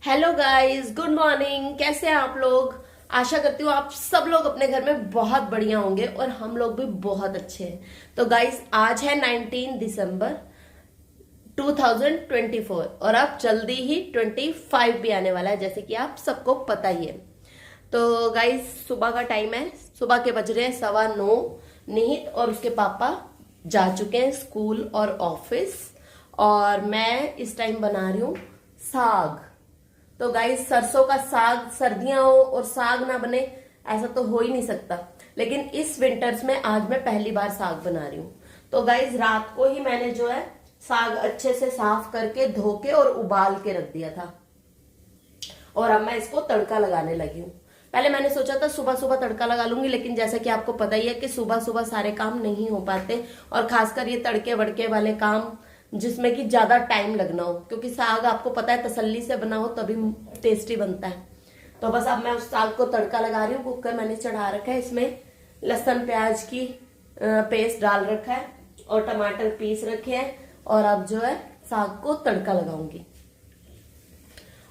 Hello guys, good morning. कैसे हैं आप लोग? आशा करती हूँ आप सब लोग अपने घर में बहुत बढ़िया होंगे और हम लोग भी बहुत अच्छे हैं। तो गाइस, आज है 19 दिसंबर 2024 और अब जल्दी ही 25 भी आने वाला है, जैसे कि आप सबको पता ही है। तो गाइस, सुबह का टाइम है, सुबह के बज रहे हैं 9:15। निहित और उसके पापा जा चुके हैं स्कूल और ऑफिस, और मैं इस टाइम बना रही हूँ साग। तो गाइस, सरसों का साग, सर्दियां हो और साग ना बने ऐसा तो हो ही नहीं सकता। लेकिन इस विंटर्स में आज मैं पहली बार साग बना रही हूँ। तो गाइस, रात को ही मैंने जो है साग अच्छे से साफ करके धो के और उबाल के रख दिया था, और अब मैं इसको तड़का लगाने लगी हूँ। पहले मैंने सोचा था सुबह सुबह तड़का लगा लूंगी, लेकिन जैसा कि आपको पता ही है कि सुबह सुबह सारे काम नहीं हो पाते, और खासकर ये तड़के वड़के वाले काम जिसमें कि ज्यादा टाइम लगना हो, क्योंकि साग आपको पता है तसल्ली से बना हो तभी टेस्टी बनता है। तो बस अब मैं उस साग को तड़का लगा रही हूँ। कुकर मैंने चढ़ा रखा है, इसमें लहसुन प्याज की पेस्ट डाल रखा है और टमाटर पीस रखे हैं, और अब जो है साग को तड़का लगाऊंगी।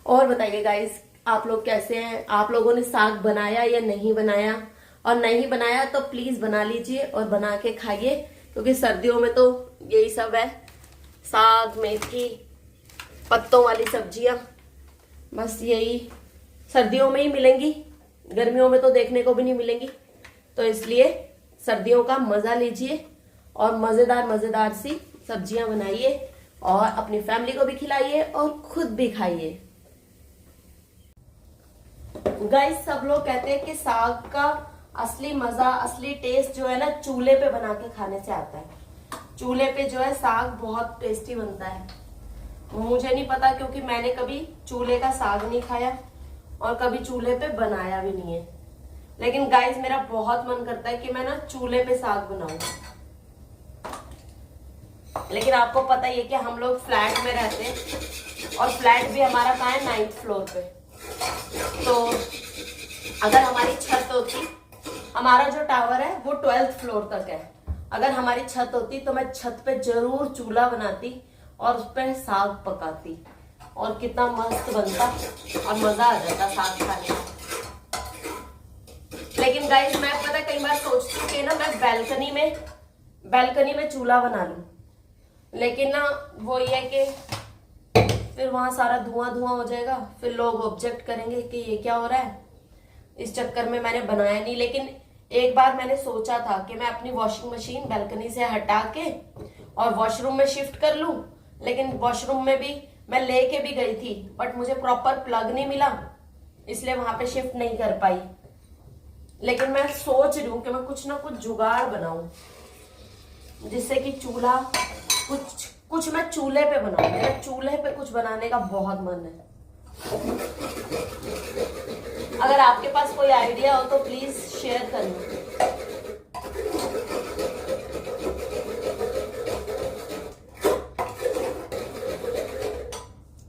और बताइए गाइस, आप लोग कैसे हैं? आप लोगों ने साग बनाया या नहीं बनाया? और नहीं बनाया तो प्लीज बना लीजिए और बना के खाइए, क्योंकि सर्दियों में तो यही सब है, साग, मेथी, पत्तों वाली सब्जियां, बस यही सर्दियों में ही मिलेंगी। गर्मियों में तो देखने को भी नहीं मिलेंगी। तो इसलिए सर्दियों का मजा लीजिए और मजेदार मजेदार सी सब्जियां बनाइए और अपनी फैमिली को भी खिलाइए और खुद भी खाइए। गाइस, सब लोग कहते हैं कि साग का असली मजा, असली टेस्ट जो है ना, चूल्हे पे बना के खाने से आता है। चूल्हे पे जो है साग बहुत टेस्टी बनता है। मुझे नहीं पता, क्योंकि मैंने कभी चूल्हे का साग नहीं खाया और कभी चूल्हे पे बनाया भी नहीं है। लेकिन गाइस, मेरा बहुत मन करता है कि मैं ना चूल्हे पे साग बनाऊं। लेकिन आपको पता ही है कि हम लोग फ्लैट में रहते हैं, और फ्लैट भी हमारा कहाँ है, 9th फ्लोर पे। तो अगर हमारी छत होती, हमारा जो टावर है वो 12th फ्लोर तक है, अगर हमारी छत होती तो मैं छत पे जरूर चूल्हा बनाती और उस पर साग पकाती, और कितना मस्त बनता और मजा आ जाता साग खाने में। लेकिन गाइस, मैं पता कई बार सोचती हूँ कि ना मैं बैल्कनी में चूल्हा बना लूं, लेकिन ना वो ये है कि फिर वहां सारा धुआं धुआं हो जाएगा, फिर लोग ऑब्जेक्ट करेंगे कि ये क्या हो रहा है। इस चक्कर में मैंने बनाया नहीं। लेकिन एक बार मैंने सोचा था कि मैं अपनी वॉशिंग मशीन बैल्कनी से हटा के और वॉशरूम में शिफ्ट कर लूं, लेकिन वॉशरूम में भी मैं लेके भी गई थी, बट मुझे प्रॉपर प्लग नहीं मिला, इसलिए वहां पे शिफ्ट नहीं कर पाई। लेकिन मैं सोच रही हूँ कि मैं कुछ ना कुछ जुगाड़ बनाऊं, जिससे कि चूल्हा कुछ मैं चूल्हे पे बनाऊं। मेरा चूल्हे पे कुछ बनाने का बहुत मन है। अगर आपके पास कोई आइडिया हो तो प्लीज शेयर करें।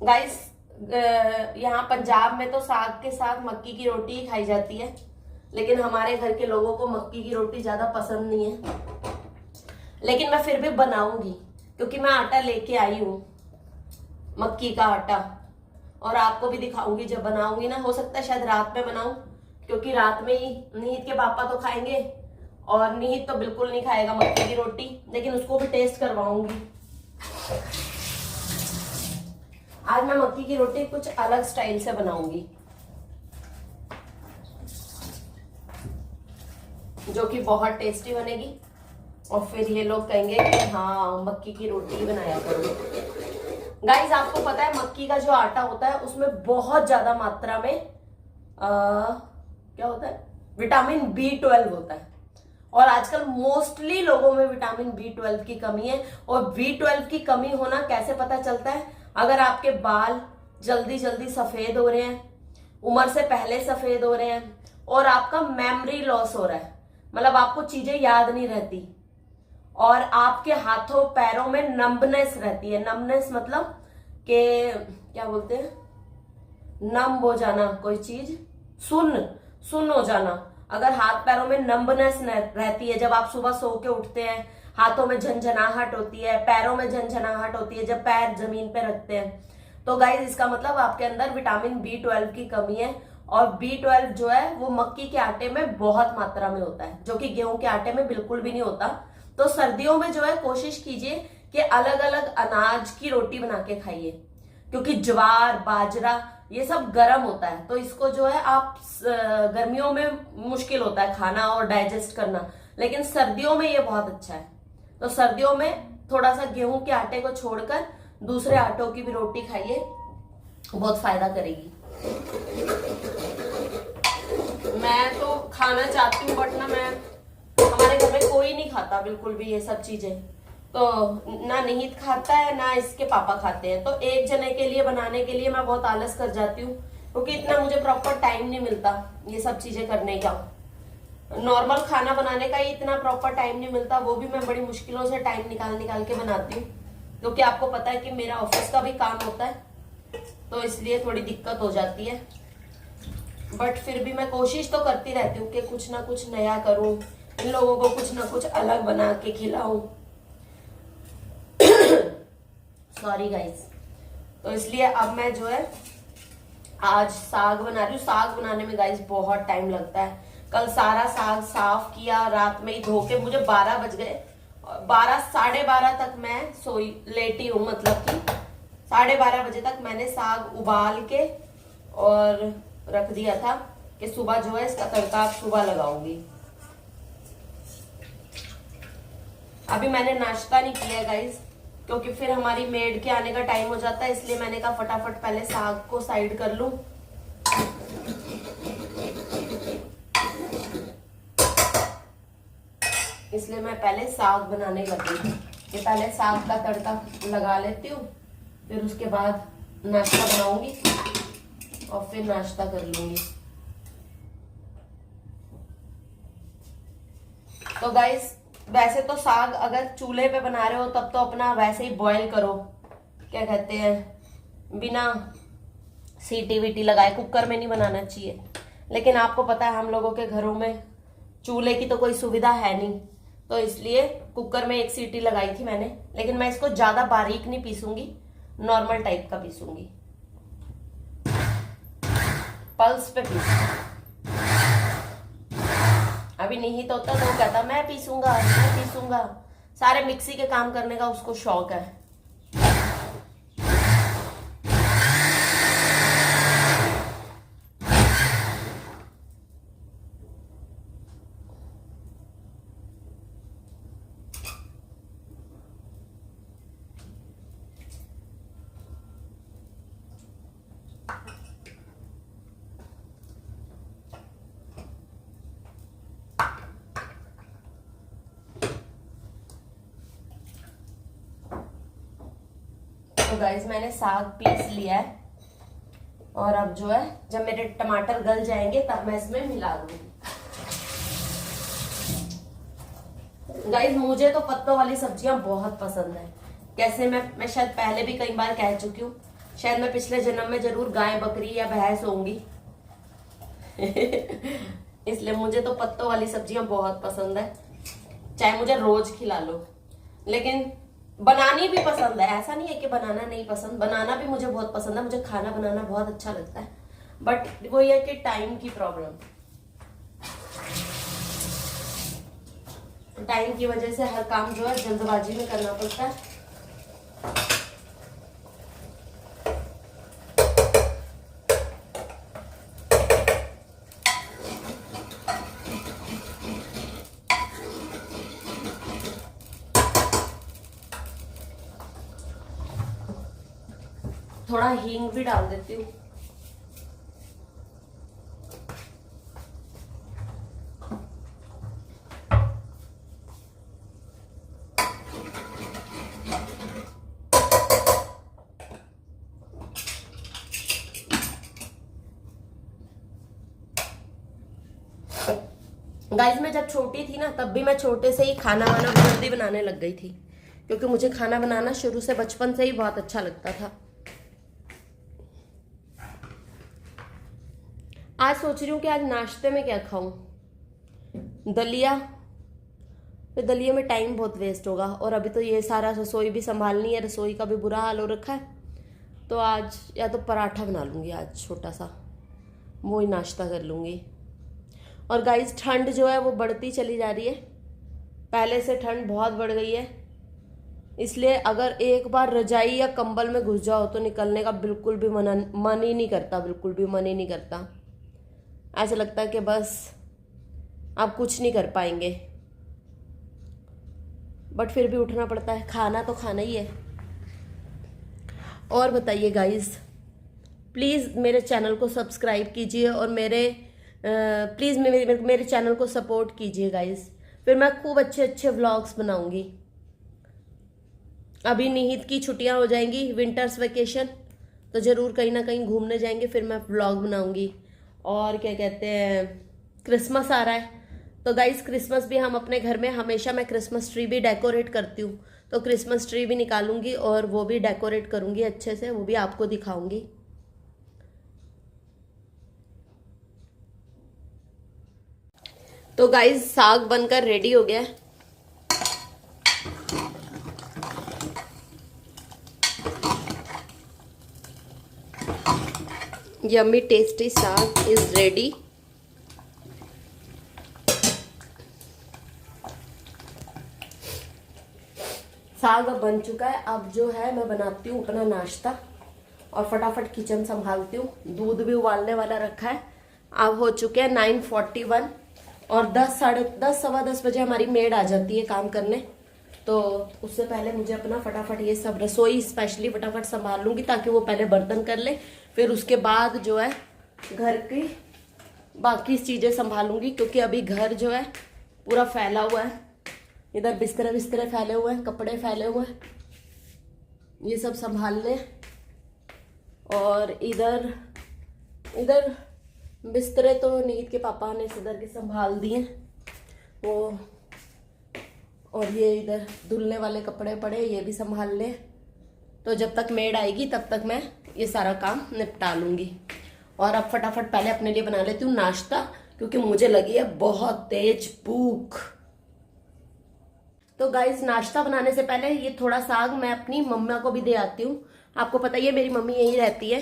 गाइस, यहाँ पंजाब में तो साग के साथ मक्की की रोटी ही खाई जाती है, लेकिन हमारे घर के लोगों को मक्की की रोटी ज्यादा पसंद नहीं है। लेकिन मैं फिर भी बनाऊंगी, क्योंकि मैं आटा लेके आई हूँ, मक्की का आटा, और आपको भी दिखाऊंगी जब बनाऊंगी ना। हो सकता है शायद रात में बनाऊं, क्योंकि रात में ही निहित के पापा तो खाएंगे, और निहित तो बिल्कुल नहीं खाएगा मक्की की रोटी, लेकिन उसको भी टेस्ट करवाऊंगी। आज मैं मक्की की रोटी कुछ अलग स्टाइल से बनाऊंगी, जो कि बहुत टेस्टी बनेगी, और फिर ये लोग कहेंगे कि हाँ, मक्की की रोटी बनाया करो। गाइस, आपको पता है मक्की का जो आटा होता है उसमें बहुत ज्यादा मात्रा में क्या होता है, विटामिन B12 होता है, और आजकल मोस्टली लोगों में विटामिन B12 की कमी है। और B12 की कमी होना कैसे पता चलता है? अगर आपके बाल जल्दी जल्दी सफेद हो रहे हैं, उम्र से पहले सफेद हो रहे हैं, और आपका मेमोरी लॉस हो रहा है, मतलब आपको चीजें याद नहीं रहती, और आपके हाथों पैरों में नंबनेस रहती है। नंबनेस मतलब के क्या बोलते हैं, नम हो जाना, कोई चीज सुन हो जाना। अगर हाथ पैरों में नंबनेस रहती है, जब आप सुबह सो के उठते हैं, हाथों में झंझनाहट होती है, पैरों में झंझनाहट होती है जब पैर जमीन पे रखते हैं, तो गाइस इसका मतलब आपके अंदर विटामिन B12 की कमी है। और B12 जो है वो मक्की के आटे में बहुत मात्रा में होता है, जो कि गेहूं के आटे में बिल्कुल भी नहीं होता। तो सर्दियों में जो है कोशिश कीजिए कि अलग अलग अनाज की रोटी बना के खाइए, क्योंकि ज्वार बाजरा ये सब गर्म होता है, तो इसको जो है आप गर्मियों में मुश्किल होता है खाना और डाइजेस्ट करना, लेकिन सर्दियों में ये बहुत अच्छा है। तो सर्दियों में थोड़ा सा गेहूं के आटे को छोड़कर दूसरे आटों की भी रोटी खाइए, बहुत फायदा करेगी। मैं तो खाना चाहती हूँ बट ना मैं, हमारे घर में कोई नहीं खाता बिल्कुल भी ये सब चीजें, तो ना निहित खाता है ना इसके पापा खाते हैं। तो एक जने के लिए बनाने के लिए मैं बहुत आलस कर जाती हूँ, क्योंकि इतना मुझे प्रॉपर टाइम नहीं मिलता ये सब चीजें करने का। नॉर्मल खाना बनाने का ही इतना प्रॉपर टाइम नहीं मिलता, वो भी मैं बड़ी मुश्किलों से टाइम निकाल के बनाती हूँ, क्योंकि आपको पता है कि मेरा ऑफिस का भी काम होता है, तो इसलिए थोड़ी दिक्कत हो जाती है। बट फिर भी मैं कोशिश तो करती रहती हूँ कि कुछ ना कुछ नया करूँ, इन लोगों को कुछ ना कुछ अलग बना के खिलाऊं। Sorry guys. तो इसलिए अब मैं जो है आज साग बना रही हूँ। साग बनाने में गाइस बहुत टाइम लगता है। कल सारा साग साफ किया, रात में ही धो के, मुझे 12 बज गए। 12 साढ़े 12 तक मैं सोई लेटी हूँ, मतलब कि 12:30 बजे तक मैंने साग उबाल के और रख दिया था कि सुबह जो है इसका तड़का सुबह लगाऊंगी। अभी मैंने नाश्ता नहीं किया गाइस, क्योंकि फिर हमारी मेड के आने का टाइम हो जाता है, इसलिए मैंने कहा फटाफट पहले साग को साइड कर लूं। इसलिए मैं पहले साग बनाने लगी कि पहले साग का तड़का लगा लेती हूँ, फिर उसके बाद नाश्ता बनाऊंगी और फिर नाश्ता कर लूंगी। तो गाइस वैसे तो साग अगर चूल्हे पे बना रहे हो तब तो अपना वैसे ही बॉईल करो, क्या कहते हैं, बिना सीटी वीटी लगाए। कुकर में नहीं बनाना चाहिए, लेकिन आपको पता है हम लोगों के घरों में चूल्हे की तो कोई सुविधा है नहीं, तो इसलिए कुकर में एक सीटी लगाई थी मैंने। लेकिन मैं इसको ज्यादा बारीक नहीं पीसूंगी, नॉर्मल टाइप का पीसूंगी, पल्स पे पीसूंगी। अभी नहीं तो होता तो वो कहता मैं पीसूंगा। सारे मिक्सी के काम करने का उसको शौक है। तो गाइस मैंने साग पीस लिया है, और अब जो है जब मेरे टमाटर गल जाएंगे तब मैं इसमें मिला दूंगी। गाइस मुझे तो पत्तों वाली सब्जियां बहुत पसंद है। कैसे मैं शायद पहले भी कई बार कह चुकी हूँ, शायद मैं पिछले जन्म में जरूर गाय बकरी या भैंस होंगी। इसलिए मुझे तो पत्तों वाली सब्जियां बहुत पसंद है, चाहे मुझे रोज खिला लो। लेकिन बनानी भी पसंद है, ऐसा नहीं है कि बनाना नहीं पसंद, बनाना भी मुझे बहुत पसंद है, मुझे खाना बनाना बहुत अच्छा लगता है। बट वो ये कि टाइम की प्रॉब्लम, टाइम की वजह से हर काम जो है जल्दबाजी में करना पड़ता है। थोड़ा हींग भी डाल देती हूँ। गाइस मैं जब छोटी थी ना तब भी मैं छोटे से ही खाना वाना जल्दी बनाने लग गई थी, क्योंकि मुझे खाना बनाना शुरू से बचपन से ही बहुत अच्छा लगता था। आज सोच रही हूँ कि आज नाश्ते में क्या खाऊं, दलिया। फिर दलिया में टाइम बहुत वेस्ट होगा, और अभी तो ये सारा रसोई भी संभालनी है, रसोई का भी बुरा हाल हो रखा है। तो आज या तो पराठा बना लूँगी आज छोटा सा, वो ही नाश्ता कर लूँगी। और गाइस ठंड जो है वो बढ़ती चली जा रही है, पहले से ठंड बहुत बढ़ गई है, इसलिए अगर एक बार रजाई या कंबल में घुस जाओ तो निकलने का बिल्कुल भी मन ही नहीं करता, बिल्कुल भी मन ही नहीं करता। ऐसा लगता है कि बस आप कुछ नहीं कर पाएंगे, बट फिर भी उठना पड़ता है, खाना तो खाना ही है। और बताइए गाइस, प्लीज़ मेरे चैनल को सब्सक्राइब कीजिए और प्लीज़ मेरे चैनल को सपोर्ट कीजिए गाइस, फिर मैं खूब अच्छे अच्छे व्लॉग्स बनाऊंगी। अभी निहित की छुट्टियां हो जाएंगी, विंटर्स वेकेशन, तो ज़रूर कहीं ना कहीं घूमने जाएंगे, फिर मैं व्लॉग बनाऊंगी। और क्या कहते हैं, क्रिसमस आ रहा है, तो गाइस क्रिसमस भी हम अपने घर में, हमेशा मैं क्रिसमस ट्री भी डेकोरेट करती हूँ, तो क्रिसमस ट्री भी निकालूंगी और वो भी डेकोरेट करूंगी अच्छे से, वो भी आपको दिखाऊंगी। तो गाइस साग बनकर रेडी हो गया है। यम्मी टेस्टी साग इज रेडी। साग अब बन चुका है, अब जो है मैं बनाती हूँ अपना नाश्ता और फटाफट किचन संभालती हूँ। दूध भी उबालने वाला रखा है। अब हो चुके हैं 9:41 और 10, साढ़े 10, सवा 10 बजे हमारी मेड आ जाती है काम करने, तो उससे पहले मुझे अपना फटाफट ये सब रसोई स्पेशली फटाफट संभाल लूँगी, ताकि वो पहले बर्तन कर ले, फिर उसके बाद जो है घर की बाकी चीज़ें संभालूंगी, क्योंकि अभी घर जो है पूरा फैला हुआ है, इधर बिस्तरे फैले हुए हैं, कपड़े फैले हुए हैं, ये सब संभाल ले। और इधर बिस्तरे तो निहित के पापा ने सिदर के संभाल दिए वो, और ये इधर धुलने वाले कपड़े पड़े, ये भी संभाल ले। तो जब तक मेड आएगी तब तक मैं ये सारा काम निपटा लूँगी। और अब फटाफट पहले अपने लिए बना लेती हूँ नाश्ता, क्योंकि मुझे लगी है बहुत तेज भूख। तो गाइस नाश्ता बनाने से पहले ये थोड़ा साग मैं अपनी मम्मा को भी दे आती हूँ। आपको पता ही है मेरी मम्मी यहीं रहती है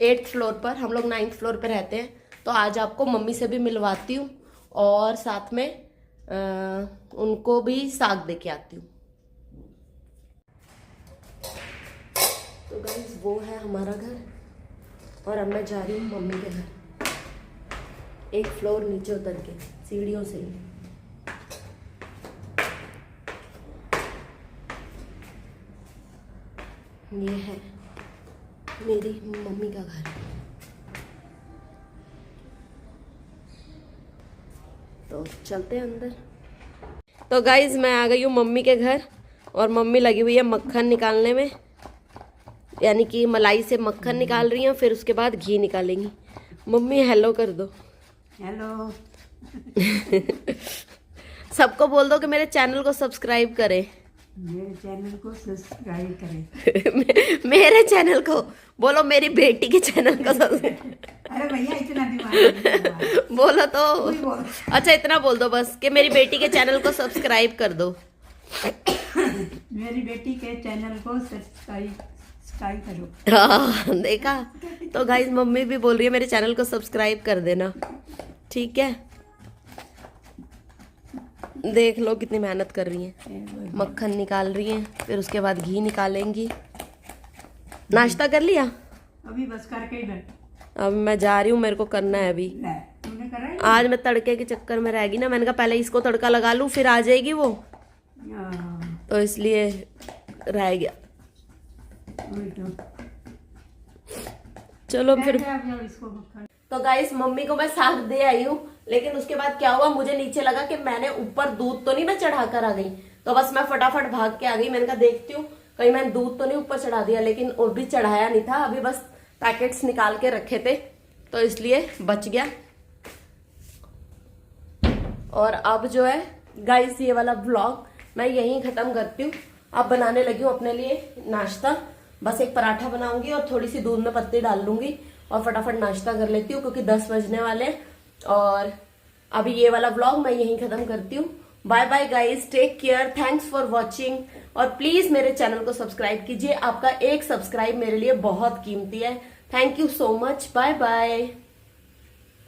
8th फ्लोर पर, हम लोग 9th फ्लोर पर रहते हैं, तो आज आपको मम्मी से भी मिलवाती हूँ और साथ में उनको भी साग दे के आती हूँ। तो गाइस वो है हमारा घर और अब मैं जा रही हूँ मम्मी के घर, 1 फ्लोर नीचे उतर के सीढ़ियों से ही। ये है मेरी मम्मी का घर। तो चलते हैं अंदर। तो गाइज मैं आ गई हूँ मम्मी के घर और मम्मी लगी हुई है मक्खन निकालने में, यानी कि मलाई से मक्खन निकाल रही हैं, फिर उसके बाद घी निकालेंगी। मम्मी हेलो कर दो। हेलो। सबको बोल दो कि मेरे चैनल को सब्सक्राइब करें। मेरे चैनल को सब्सक्राइब करें। मेरे चैनल को बोलो, मेरी बेटी के चैनल को अरे भैया इतना दिमाग बोलो तो। अच्छा इतना बोल दो बस कि मेरी बेटी के चैनल को सब्सक्राइब कर दो। मेरी बेटी के चैनल को सब्सक्राइब करो। हाँ देखा। तो गाइस मम्मी भी बोल रही है मेरे चैनल को सब्सक्राइब कर देना, ठीक है। देख लो कितनी मेहनत कर रही हैं, मक्खन निकाल रही हैं, फिर उसके बाद घी निकालेंगी। नाश्ता कर लिया? अभी बस करके ही बैठ। अब मैं जा रही हूँ, मेरे को करना है अभी। तुमने करा है? आज मैं तड़के के चक्कर में रहेगी ना, मैंने कहा पहले इसको तड़का लगा लूँ फिर आ जाएगी वो, तो इसलिए रह गया। चलो फिर। तो गाइस मम्मी को मैं साग दे आई हूँ, लेकिन उसके बाद क्या हुआ, मुझे नीचे लगा कि मैंने ऊपर दूध तो नहीं मैं चढ़ा कर आ गई, तो बस मैं फटाफट भाग के आ गई। मैंने कहा देखती हूँ कहीं मैंने दूध तो नहीं ऊपर चढ़ा दिया, लेकिन वो भी चढ़ाया नहीं था, अभी बस पैकेट्स निकाल के रखे थे, तो इसलिए बच गया। और अब जो है गाइस ये वाला व्लॉग मैं यहीं खत्म करती हूँ। अब बनाने लगी हूँ अपने लिए नाश्ता, बस एक पराठा बनाऊंगी और थोड़ी सी दूध में पत्ती डाल लूंगी और फटाफट नाश्ता कर लेती हूँ, क्योंकि 10 बजने वाले। और अभी ये वाला व्लॉग मैं यहीं खत्म करती हूँ bye bye guys, take care, thanks for watching. और प्लीज मेरे चैनल को सब्सक्राइब कीजिए, आपका एक सब्सक्राइब मेरे लिए बहुत कीमती है। Thank you so much, bye bye.